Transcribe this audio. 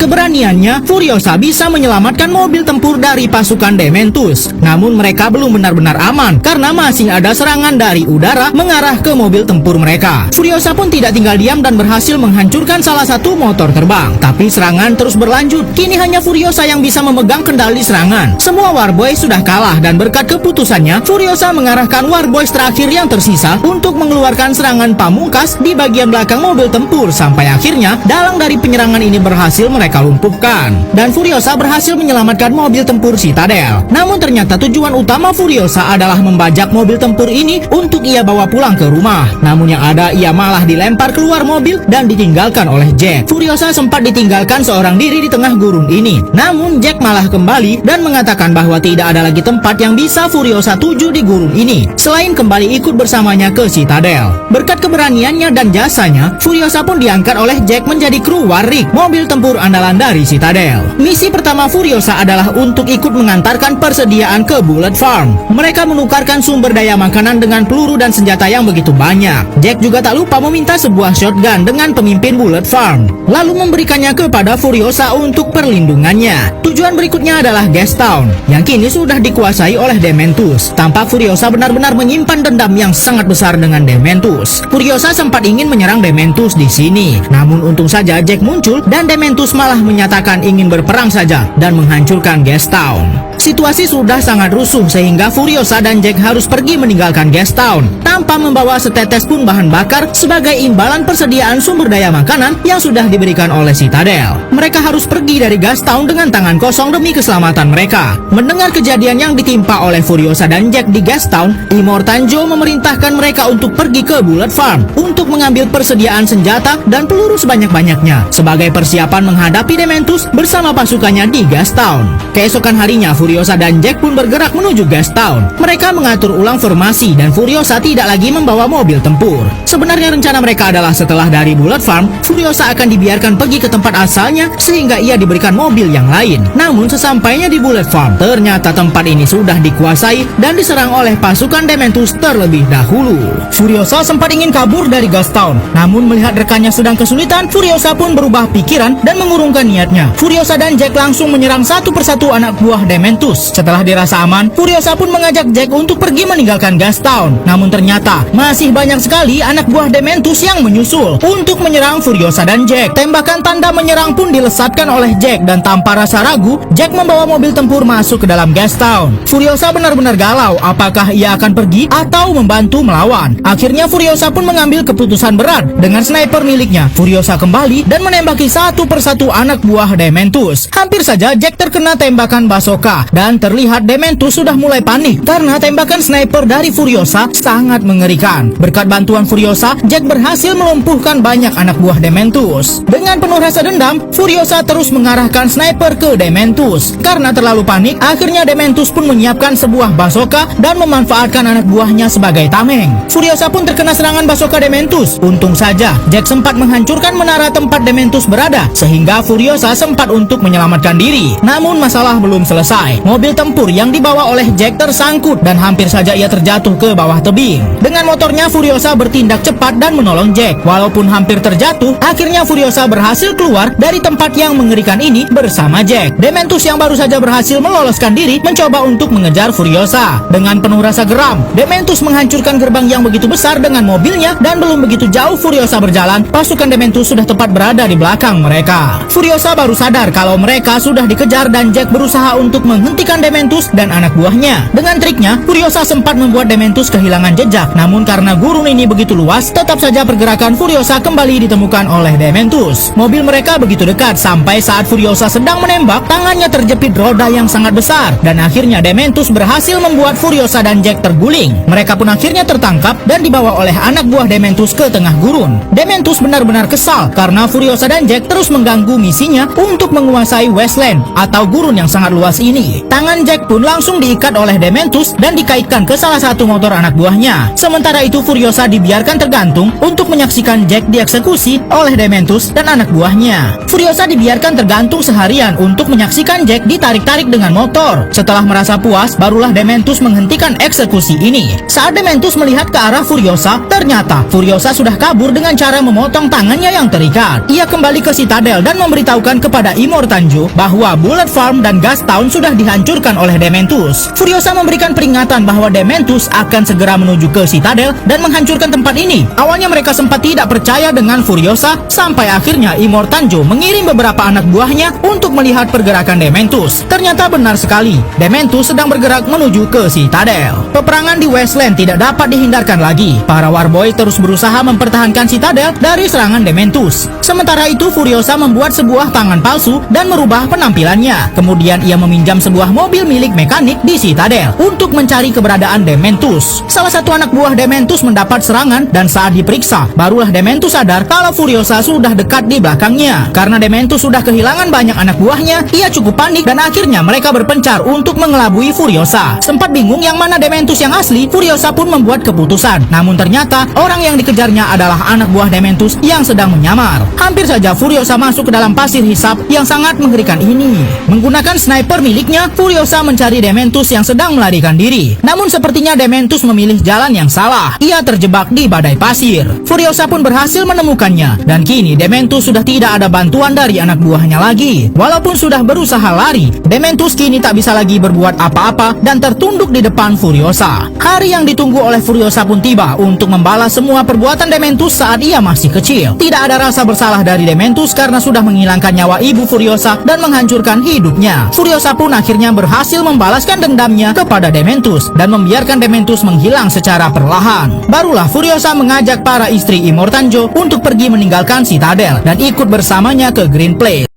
keberaniannya, Furiosa bisa menyelamatkan mobil tempur dari pasukan Dementus. Namun mereka belum benar-benar aman karena masih ada serangan dari udara mengarah ke mobil tempur mereka. Furiosa pun tidak tinggal diam dan berhasil menghancurkan salah satu motor terbang. Tapi serangan terus berlanjut. Kini hanya Furiosa yang bisa memegang kendali serangan. Semua Warboys sudah kalah dan berkat keputusannya, Furiosa mengarahkan Warboys terakhir yang tersisa untuk mengeluarkan serangan pamungkas di bagian belakang mobil tempur sampai akhirnya dalang dari penyerangan ini berhasil mereka lumpuhkan. Dan Furiosa berhasil menyelamatkan mobil tempur Citadel. Namun ternyata tujuan utama Furiosa adalah membajak mobil tempur ini untuk ia bawa pulang ke rumah. Namun yang ada ia malah dilempar keluar mobil dan ditinggalkan oleh Jack. Furiosa sempat ditinggalkan seorang diri di tengah gurun ini. Namun Jack malah kembali dan mengatakan bahwa tidak ada lagi tempat yang bisa Furiosa tuju di gurun ini selain kembali ikut bersamanya ke Citadel. Berkat keberaniannya dan jasanya, Furiosa pun diangkat oleh Jack menjadi kru Warwick, mobil tempur andalan dari Citadel. Misi pertama Furiosa adalah untuk ikut mengantarkan persediaan ke Bullet Farm. Mereka menukarkan sumber daya makanan dengan peluru dan senjata yang begitu banyak. Jack juga tak lupa meminta sebuah shotgun dengan pemimpin Bullet Farm, lalu memberikannya kepada Furiosa untuk perlindungannya. Tujuan berikutnya adalah Gastown, yang kini sudah dikuasai oleh Dementus. Tampak Furiosa benar-benar menyimpan dendam yang sangat besar dengan Dementus. Furiosa sempat ingin menyerang Dementus di sini, namun untung saja Jack muncul dan Dementus malah menyatakan ingin berperang saja dan menghancurkan Gastown. Situasi sudah sangat rusuh sehingga Furiosa dan Jack harus pergi meninggalkan Gastown tanpa membawa setetes pun bahan bakar sebagai imbalan persediaan sumber daya makanan yang sudah diberikan oleh Citadel. Mereka harus pergi dari Gastown dengan tangan kosong demi keselamatan mereka. Mendengar kejadian yang ditimpa oleh Furiosa dan Jack di Gastown, Immortan Joe memerintahkan mereka untuk pergi ke Bullet Farm untuk mengambil persediaan senjata dan peluru sebanyak-banyaknya sebagai persiapan menghadapi Dementus bersama pasukannya di Gastown. Keesokan harinya, Furiosa dan Jack pun bergerak menuju Gastown. Mereka mengatur ulang formasi dan Furiosa tidak lagi membawa mobil tempur. Sebenarnya rencana mereka adalah setelah dari Bullet Farm, Furiosa akan dibiarkan pergi ke tempat asalnya sehingga ia diberikan mobil yang lain. Namun sesampainya di Bullet Farm, ternyata tempat ini sudah dikuasai dan diserang oleh pasukan Dementus terlebih dahulu. Furiosa sempat ingin kabur dari Gastown, namun melihat rekannya sedang kesulitan, Furiosa pun berubah pikiran dan mengurungkan niatnya. Furiosa dan Jack langsung menyerang satu persatu anak buah Dementus. Setelah dirasa aman, Furiosa pun mengajak Jack untuk pergi meninggalkan Gastown. Namun ternyata masih banyak sekali anak buah Dementus yang menyusul untuk menyerang Furiosa dan Jack. Tembakan tanda menyerang pun dilesatkan oleh Jack dan tanpa rasa ragu, Jack membawa mobil tempur masuk ke dalam Gastown. Furiosa benar-benar galau apakah ia akan pergi atau membantu melawan. Akhirnya Furiosa pun mengambil keputusan berat. Dengan sniper miliknya, Furiosa kembali dan menembaki satu persatu anak buah Dementus. Hampir saja Jack terkena tembakan bazooka dan terlihat Dementus sudah mulai panik karena tembakan sniper dari Furiosa sangat mengerikan. Berkat bantuan Furiosa, Jack berhasil melumpuhkan banyak anak buah Dementus. Dengan penuh rasa dendam, Furiosa terus mengarahkan sniper ke Dementus. Karena terlalu panik, akhirnya Dementus pun menyiapkan sebuah bazooka dan memanfaatkan anak buahnya sebagai tameng. Furiosa pun terkena serangan bazooka Dementus. Untung saja, Jack sempat menghancurkan menara tempat Dementus berada, sehingga Furiosa sempat untuk menyelamatkan diri. Namun masalah belum selesai. Mobil tempur yang dibawa oleh Jack tersangkut dan hampir saja ia terjatuh ke bawah tebing. Dengan motornya, Furiosa bertindak cepat dan menolong Jack. Walaupun hampir terjatuh, akhirnya Furiosa berhasil keluar dari tempat yang mengerikan ini bersama Jack. Dementus yang baru saja berhasil meloloskan diri mencoba untuk mengejar Furiosa. Dengan penuh rasa geram, Dementus menghancurkan gerbang yang begitu besar dengan mobilnya dan belum begitu jauh Furiosa berjalan, pasukan Dementus sudah tepat berada di belakang mereka. Furiosa baru sadar kalau mereka sudah dikejar dan Jack berusaha untuk menghentikan Dementus dan anak buahnya. Dengan triknya, Furiosa sempat membuat Dementus kehilangan jejak. Namun karena gurun ini begitu luas, tetap saja pergerakan Furiosa kembali ditemukan oleh Dementus. Mobil mereka begitu dekat sampai saat Furiosa sedang menembak, tangannya terjepit roda yang sangat besar dan akhirnya Dementus berhasil membuat Furiosa dan Jack terguling. Mereka pun akhirnya tertangkap dan dibawa oleh anak buah Dementus ke tengah gurun. Dementus benar-benar kesal karena Furiosa dan Jack terus mengganggu misinya untuk menguasai Wasteland atau gurun yang sangat luas ini. Tangan Jack pun langsung diikat oleh Dementus dan dikaitkan ke salah satu motor anak buahnya. Sementara itu Furiosa dibiarkan tergantung untuk menyaksikan Jack dieksekusi oleh Dementus dan anak buahnya. Furiosa dibiarkan tergantung seharian untuk menyaksikan Jack ditarik-tarik dengan motor. Setelah merasa puas, barulah Dementus menghentikan eksekusi ini. Saat Dementus melihat ke arah Furiosa, ternyata Furiosa sudah kabur dengan cara memotong tangannya yang terikat. Ia kembali ke Citadel dan memberitahukan kepada Immortanjo bahwa Bullet Farm dan Gas Town sudah dihancurkan oleh Dementus. Furiosa memberikan peringatan bahwa Dementus akan segera menuju ke Citadel dan menghancurkan tempat ini. Awalnya mereka sempat tidak percaya dengan Furiosa, sampai akhirnya Immortanjo mengirim beberapa anak buahnya untuk melihat pergerakan Dementus. Ternyata benar sekali, Dementus sedang bergerak menuju ke Citadel. Peperangan di Wasteland tidak dapat dihindarkan lagi. Para Warboy terus berusaha mempertahankan Citadel dari serangan Dementus. Sementara itu Furiosa membuat sebuah tangan palsu dan merubah penampilannya. Kemudian ia meminjam sebuah mobil milik mekanik di Citadel untuk mencari keberadaan Dementus. Salah satu anak buah Dementus mendapat serangan dan saat diperiksa, barulah Dementus sadar kalau Furiosa sudah dekat di belakangnya. Karena Dementus sudah kehilangan banyak anak buahnya, ia cukup panik dan akhirnya mereka berpencar untuk mengelabui Furiosa. Sempat bingung yang mana Dementus yang asli, Furiosa pun membuat keputusan. Namun ternyata orang yang dikejarnya adalah anak buah Dementus yang sedang menyamar. Hampir saja Furiosa masuk ke dalam pasir hisap yang sangat mengerikan ini. Menggunakan sniper miliknya, Furiosa mencari Dementus yang sedang melarikan diri. Namun sepertinya Dementus memilih jalan yang salah. Ia terjebak di badai pasir. Furiosa pun berhasil menemukannya dan kini Dementus sudah tidak ada bantuan dari anak buahnya lagi. Walaupun sudah berusaha lari, Dementus kini tak bisa lagi berbuat apa-apa dan tertunduk di depan Furiosa. Hari yang ditunggu oleh Furiosa pun tiba untuk membalas semua perbuatan Dementus saat ia masih kecil. Tidak ada rasa bersalah dari Dementus karena sudah menghilangkan nyawa ibu Furiosa dan menghancurkan hidupnya. Furiosa pun akhirnya berhasil membalaskan dendamnya kepada Dementus dan membiarkan Dementus menghilang secara perlahan. Barulah Furiosa mengajak para istri Immortanjo untuk pergi meninggalkan Citadel dan ikut bersamanya ke Green Place.